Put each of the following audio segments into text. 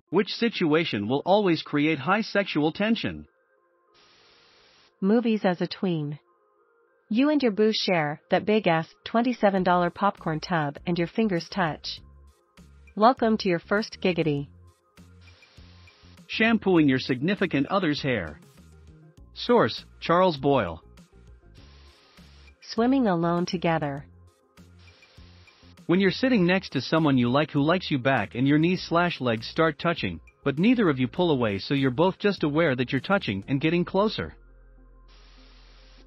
Which situation will always create high sexual tension? Movies as a tween. You and your boo share that big-ass $27 popcorn tub and your fingers touch. Welcome to your first giggity. Shampooing your significant other's hair. Source: Charles Boyle. Swimming alone together. When you're sitting next to someone you like who likes you back and your knees/legs start touching, but neither of you pull away, so you're both just aware that you're touching and getting closer.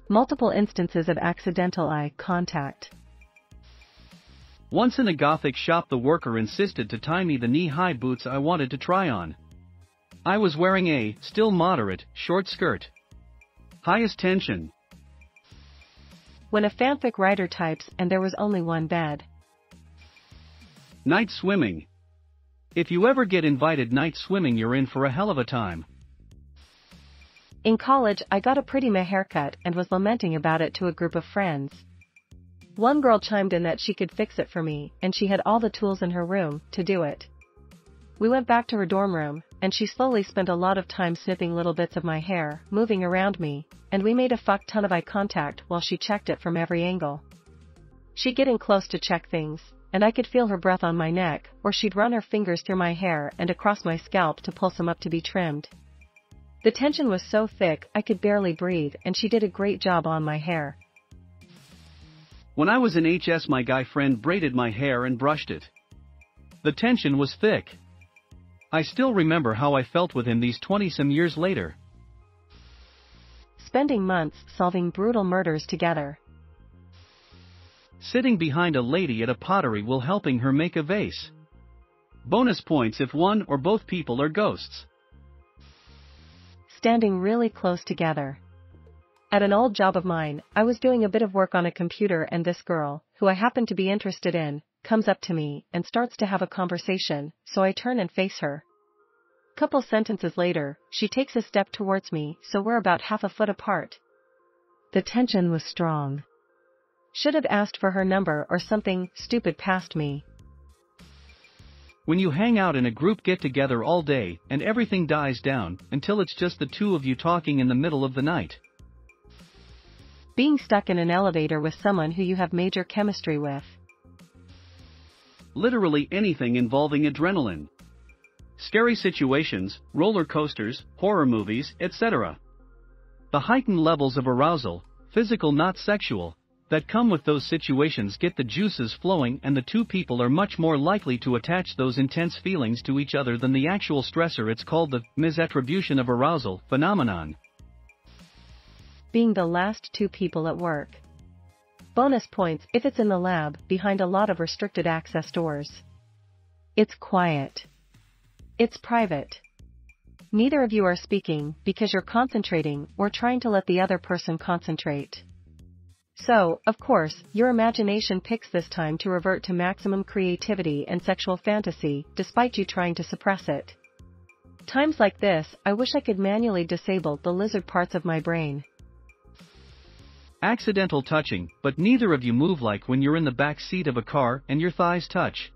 Multiple instances of accidental eye contact. Once in a gothic shop, the worker insisted to tie me the knee-high boots I wanted to try on. I was wearing a, still moderate, short skirt. Highest tension. When a fanfic writer types and there was only one bed. Night swimming. If you ever get invited night swimming, you're in for a hell of a time. In college, I got a pretty meh haircut and was lamenting about it to a group of friends. One girl chimed in that she could fix it for me, and she had all the tools in her room to do it. We went back to her dorm room, and she slowly spent a lot of time snipping little bits of my hair, moving around me, and we made a fuck ton of eye contact while she checked it from every angle. She'd get in close to check things, and I could feel her breath on my neck, or she'd run her fingers through my hair and across my scalp to pull some up to be trimmed. The tension was so thick I could barely breathe, and she did a great job on my hair. When I was in HS, my guy friend braided my hair and brushed it. The tension was thick. I still remember how I felt with him these 20-some years later. Spending months solving brutal murders together. Sitting behind a lady at a pottery while helping her make a vase. Bonus points if one or both people are ghosts. Standing really close together. At an old job of mine, I was doing a bit of work on a computer, and this girl, who I happened to be interested in, comes up to me and starts to have a conversation, so I turn and face her. Couple sentences later, she takes a step towards me, so we're about half a foot apart. The tension was strong. Should have asked for her number or something stupid past me. When you hang out in a group get-together all day and everything dies down until it's just the two of you talking in the middle of the night. Being stuck in an elevator with someone who you have major chemistry with. Literally anything involving adrenaline. Scary situations, roller coasters, horror movies, etc. The heightened levels of arousal, physical not sexual, that come with those situations get the juices flowing, and the two people are much more likely to attach those intense feelings to each other than the actual stressor. It's called the misattribution of arousal phenomenon. Being the last two people at work. Bonus points if it's in the lab, behind a lot of restricted access doors. It's quiet. It's private. Neither of you are speaking because you're concentrating or trying to let the other person concentrate. So, of course, your imagination picks this time to revert to maximum creativity and sexual fantasy, despite you trying to suppress it. Times like this, I wish I could manually disable the lizard parts of my brain. Accidental touching, but neither of you move, like when you're in the back seat of a car and your thighs touch.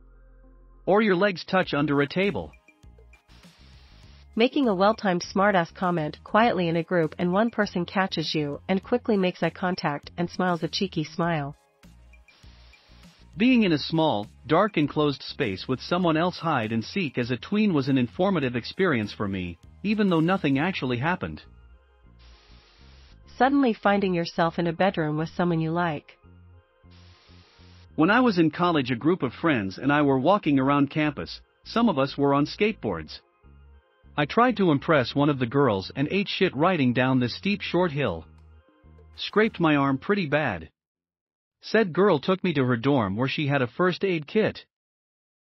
Or your legs touch under a table. Making a well-timed smartass comment quietly in a group and one person catches you and quickly makes eye contact and smiles a cheeky smile. Being in a small, dark enclosed space with someone else hide and seek as a tween was an informative experience for me, even though nothing actually happened. Suddenly finding yourself in a bedroom with someone you like. When I was in college, a group of friends and I were walking around campus. Some of us were on skateboards. I tried to impress one of the girls and ate shit riding down this steep short hill. Scraped my arm pretty bad. Said girl took me to her dorm where she had a first aid kit.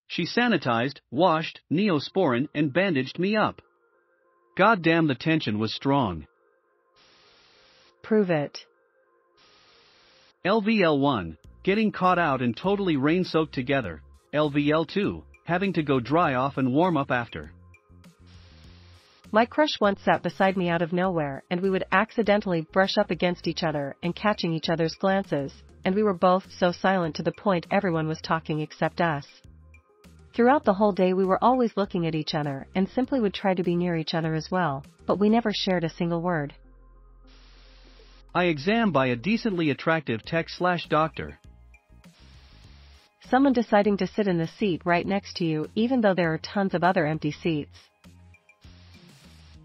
She sanitized, washed, neosporin and bandaged me up. Goddamn, the tension was strong. Prove it. LVL1, getting caught out and totally rain-soaked together. LVL2, having to go dry off and warm up after. My crush once sat beside me out of nowhere and we would accidentally brush up against each other and catching each other's glances, and we were both so silent to the point everyone was talking except us. Throughout the whole day we were always looking at each other and simply would try to be near each other as well, but we never shared a single word. I exam by a decently attractive tech/doctor. Someone deciding to sit in the seat right next to you even though there are tons of other empty seats.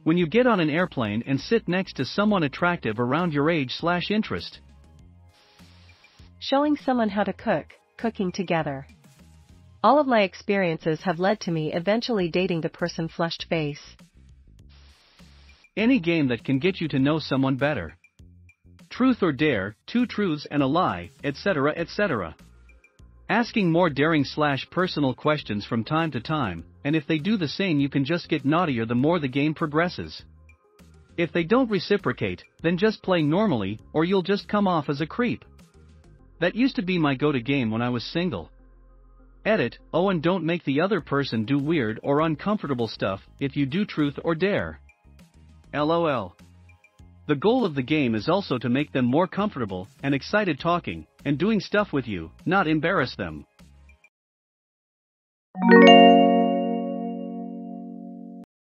When you get on an airplane and sit next to someone attractive around your age/interest. Showing someone how to cook, cooking together. All of my experiences have led to me eventually dating the person flushed face. Any game that can get you to know someone better. Truth or dare, 2 truths and a lie, etc. etc. Asking more daring/personal questions from time to time, and if they do the same you can just get naughtier the more the game progresses. If they don't reciprocate, then just play normally, or you'll just come off as a creep. That used to be my go-to game when I was single. Edit, oh, and don't make the other person do weird or uncomfortable stuff if you do truth or dare. LOL. The goal of the game is also to make them more comfortable and excited talking and doing stuff with you, not embarrass them.